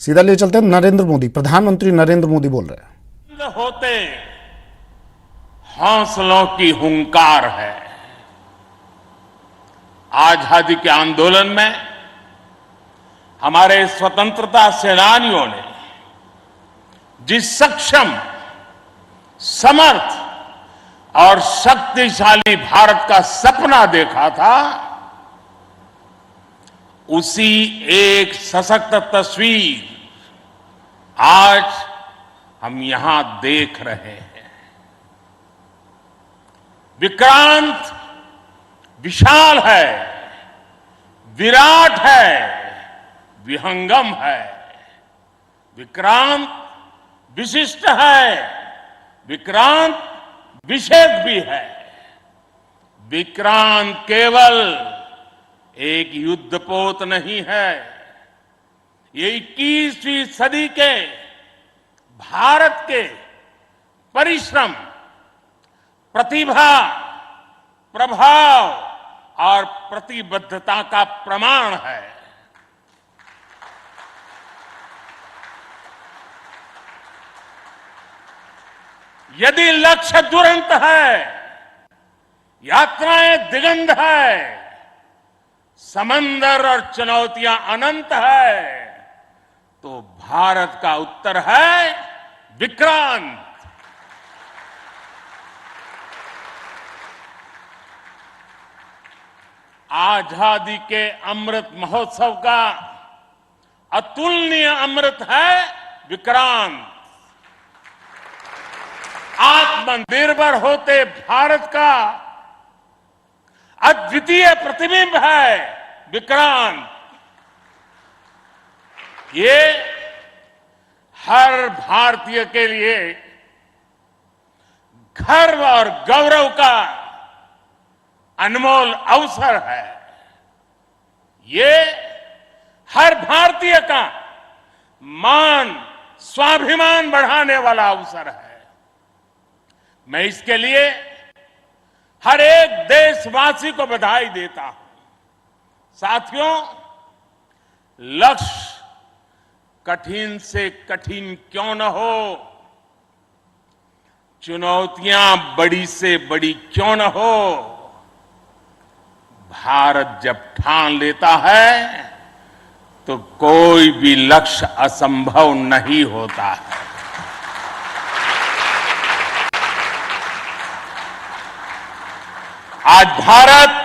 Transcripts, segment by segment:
सीधा ले चलते हैं नरेंद्र मोदी। प्रधानमंत्री नरेंद्र मोदी बोल रहे हैं, होते हौसलों की हुंकार है। आजादी के आंदोलन में हमारे स्वतंत्रता सेनानियों ने जिस सक्षम, समर्थ और शक्तिशाली भारत का सपना देखा था, उसी एक सशक्त तस्वीर आज हम यहां देख रहे हैं। विक्रांत विशाल है, विराट है, विहंगम है। विक्रांत विशिष्ट है, विक्रांत विशेष भी है। विक्रांत केवल एक युद्धपोत नहीं है, ये 21वीं सदी के भारत के परिश्रम, प्रतिभा, प्रभाव और प्रतिबद्धता का प्रमाण है। यदि लक्ष्य दुरंत है, यात्राएं दिगंत है, समंदर और चुनौतियां अनंत है, तो भारत का उत्तर है विक्रांत। आजादी के अमृत महोत्सव का अतुलनीय अमृत है विक्रांत। आत्मनिर्भर होते भारत का अद्वितीय प्रतिबिंब है विक्रांत। ये हर भारतीय के लिए गर्व और गौरव का अनमोल अवसर है। ये हर भारतीय का मान, स्वाभिमान बढ़ाने वाला अवसर है। मैं इसके लिए हर एक देशवासी को बधाई देता हूं। साथियों, लक्ष्य कठिन से कठिन क्यों न हो, चुनौतियां बड़ी से बड़ी क्यों न हो, भारत जब ठान लेता है तो कोई भी लक्ष्य असंभव नहीं होता है। आज भारत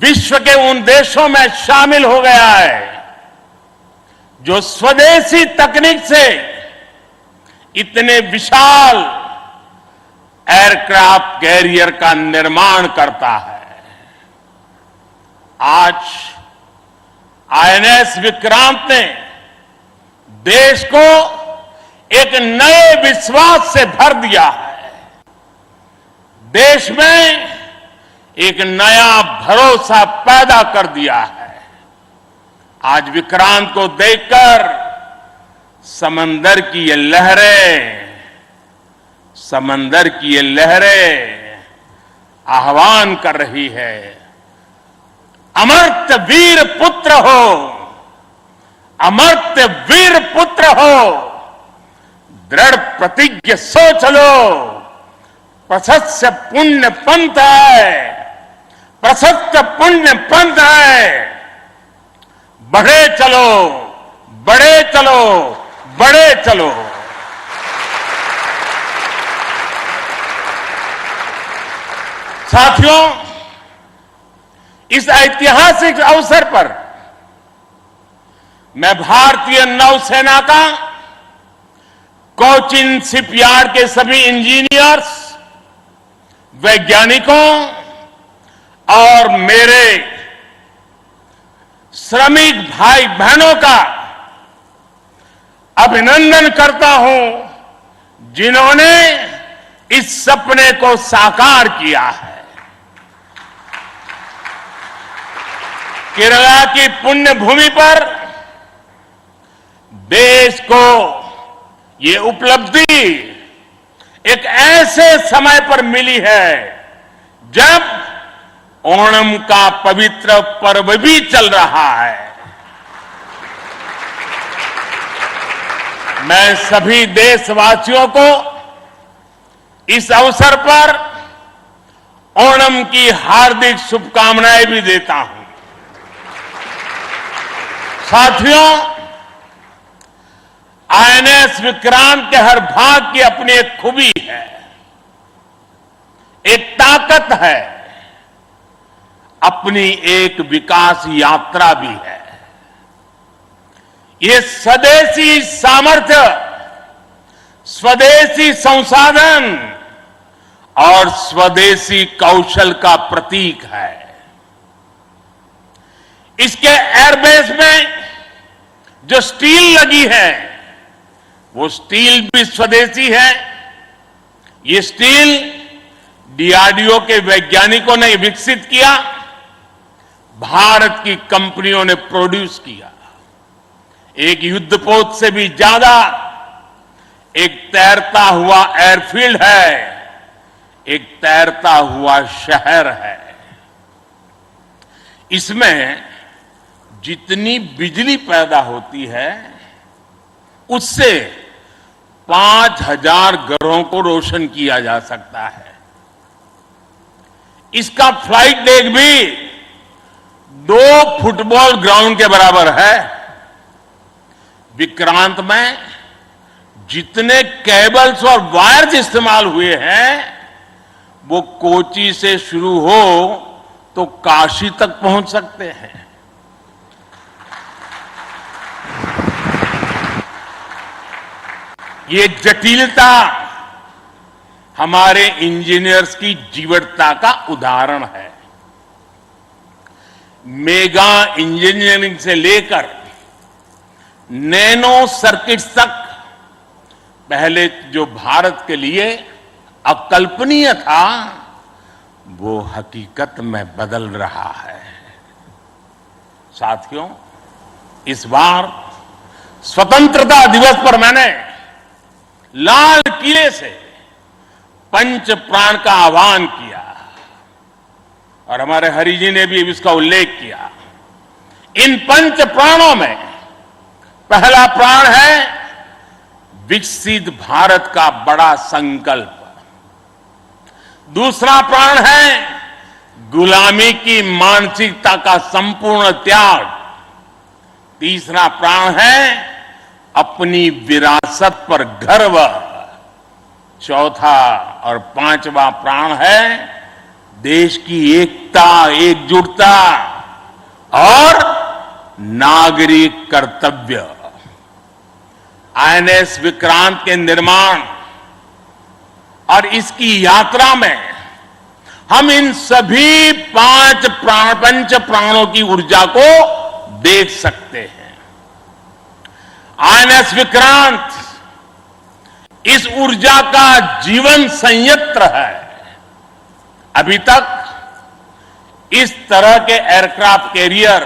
विश्व के उन देशों में शामिल हो गया है जो स्वदेशी तकनीक से इतने विशाल एयरक्राफ्ट कैरियर का निर्माण करता है। आज आईएनएस विक्रांत ने देश को एक नए विश्वास से भर दिया है। देश में एक नया भरोसा पैदा कर दिया है। आज विक्रांत को देखकर समंदर की ये लहरें आह्वान कर रही है, अमर्त्य वीर पुत्र हो, अमर्त्य वीर पुत्र हो, दृढ़ प्रतिज्ञ सोच लो, प्रशस्त पुण्य पंथ है, प्रशस्त पुण्य पंथ है। बढ़े चलो, बढ़े चलो, बढ़े चलो। साथियों, इस ऐतिहासिक अवसर पर मैं भारतीय नौसेना का कोचिन शिपयार्ड के सभी इंजीनियर्स, वैज्ञानिकों और मेरे श्रमिक भाई बहनों का अभिनंदन करता हूं, जिन्होंने इस सपने को साकार किया है। केरला की पुण्य भूमि पर देश को ये उपलब्धि एक ऐसे समय पर मिली है जब ओणम का पवित्र पर्व भी चल रहा है। मैं सभी देशवासियों को इस अवसर पर ओणम की हार्दिक शुभकामनाएं भी देता हूं। साथियों, आईएनएस विक्रांत के हर भाग की अपनी एक खूबी है, एक ताकत है, अपनी एक विकास यात्रा भी है। ये स्वदेशी सामर्थ्य, स्वदेशी संसाधन और स्वदेशी कौशल का प्रतीक है। इसके एयरबेस में जो स्टील लगी है, वो स्टील भी स्वदेशी है। ये स्टील डीआरडीओ के वैज्ञानिकों ने विकसित किया, भारत की कंपनियों ने प्रोड्यूस किया। एक युद्धपोत से भी ज्यादा एक तैरता हुआ एयरफील्ड है, एक तैरता हुआ शहर है। इसमें जितनी बिजली पैदा होती है, उससे 5000 घरों को रोशन किया जा सकता है। इसका फ्लाइट डेक भी 2 फुटबॉल ग्राउंड के बराबर है। विक्रांत में जितने केबल्स और वायर्स इस्तेमाल हुए हैं, वो कोची से शुरू हो तो काशी तक पहुंच सकते हैं। ये जटिलता हमारे इंजीनियर्स की जीवटता का उदाहरण है। मेगा इंजीनियरिंग से लेकर नैनो सर्किट्स तक पहले जो भारत के लिए अकल्पनीय था, वो हकीकत में बदल रहा है। साथियों, इस बार स्वतंत्रता दिवस पर मैंने लाल किले से पंच प्राण का आह्वान किया और हमारे हरि जी ने भी इसका उल्लेख किया। इन पंच प्राणों में पहला प्राण है विकसित भारत का बड़ा संकल्प, दूसरा प्राण है गुलामी की मानसिकता का संपूर्ण त्याग, तीसरा प्राण है अपनी विरासत पर गर्व, चौथा और पांचवा प्राण है देश की एकता, एकजुटता और नागरिक कर्तव्य। आईएनएस विक्रांत के निर्माण और इसकी यात्रा में हम इन सभी पंच प्राणों की ऊर्जा को देख सकते हैं। आईएनएस विक्रांत इस ऊर्जा का जीवन संयंत्र है। अभी तक इस तरह के एयरक्राफ्ट कैरियर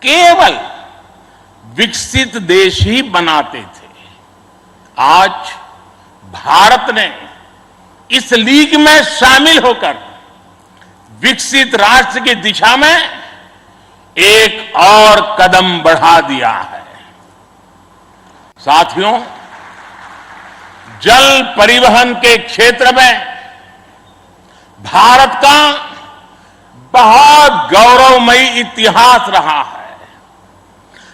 केवल विकसित देश ही बनाते थे। आज भारत ने इस लीग में शामिल होकर विकसित राष्ट्र की दिशा में एक और कदम बढ़ा दिया है। साथियों, जल परिवहन के क्षेत्र में भारत का बहुत गौरवमयी इतिहास रहा है।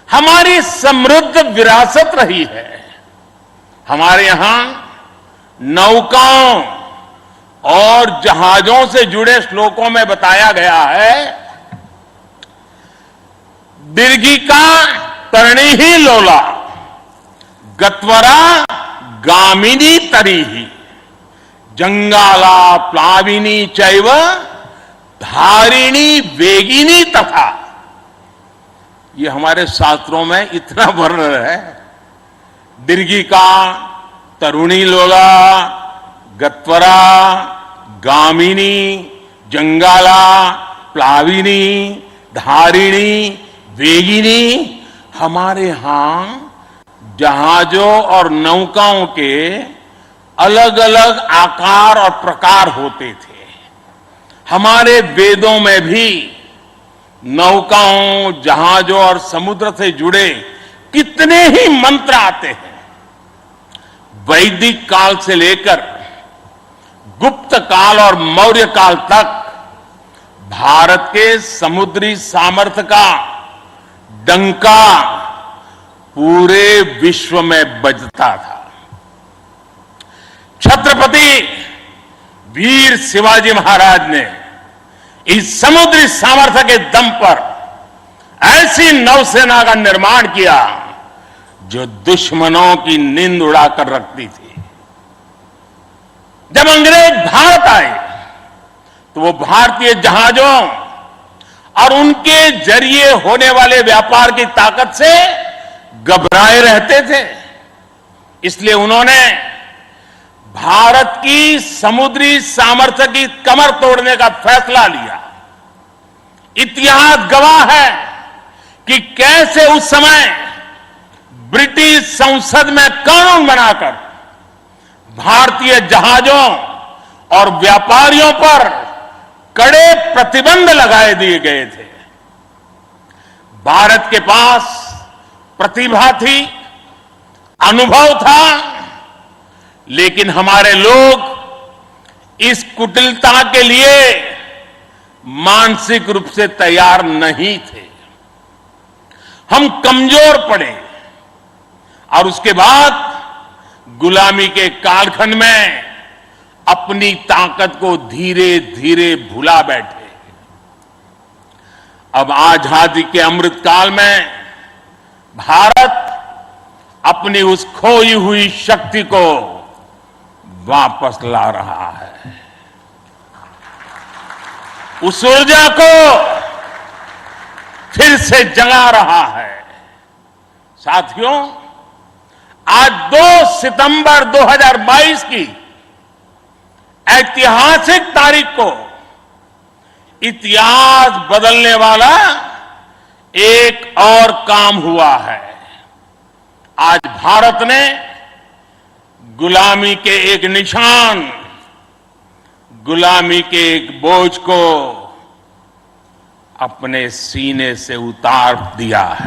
हमारी समृद्ध विरासत रही है। हमारे यहां नौकाओं और जहाजों से जुड़े श्लोकों में बताया गया है, दीर्घिका तरणिहि लोला गत्वरा गामिनी तरीहि जंगाला प्लाविनी चैव धारिणी वेगिनी तथा। ये हमारे शास्त्रों में इतना वर्णन है। दीर्घिका, तरुणी लोला, गत्वरा, गामिनी, जंगाला, प्लाविनी, धारिणी, वेगिनी हमारे यहां जहाजों और नौकाओं के अलग अलग आकार और प्रकार होते थे। हमारे वेदों में भी नौकाओं, जहाजों और समुद्र से जुड़े कितने ही मंत्र आते हैं। वैदिक काल से लेकर गुप्त काल और मौर्य काल तक भारत के समुद्री सामर्थ्य का डंका पूरे विश्व में बजता था। छत्रपति वीर शिवाजी महाराज ने इस समुद्री सामर्थ्य के दम पर ऐसी नौसेना का निर्माण किया जो दुश्मनों की नींद उड़ाकर रखती थी। जब अंग्रेज भारत आए तो वो भारतीय जहाजों और उनके जरिए होने वाले व्यापार की ताकत से घबराए रहते थे। इसलिए उन्होंने भारत की समुद्री सामर्थ्य की कमर तोड़ने का फैसला लिया। इतिहास गवाह है कि कैसे उस समय ब्रिटिश संसद में कानून बनाकर भारतीय जहाजों और व्यापारियों पर कड़े प्रतिबंध लगाए दिए गए थे। भारत के पास प्रतिभा थी, अनुभव था, लेकिन हमारे लोग इस कुटिलता के लिए मानसिक रूप से तैयार नहीं थे। हम कमजोर पड़े और उसके बाद गुलामी के कालखंड में अपनी ताकत को धीरे धीरे भुला बैठे। अब आजादी के अमृत काल में भारत अपनी उस खोई हुई शक्ति को वापस ला रहा है। उस ऊर्जा को फिर से जगा रहा है। साथियों, आज 2 सितंबर 2022 की ऐतिहासिक तारीख को इतिहास बदलने वाला एक और काम हुआ है। आज भारत ने गुलामी के एक निशान, गुलामी के एक बोझ को अपने सीने से उतार दिया है।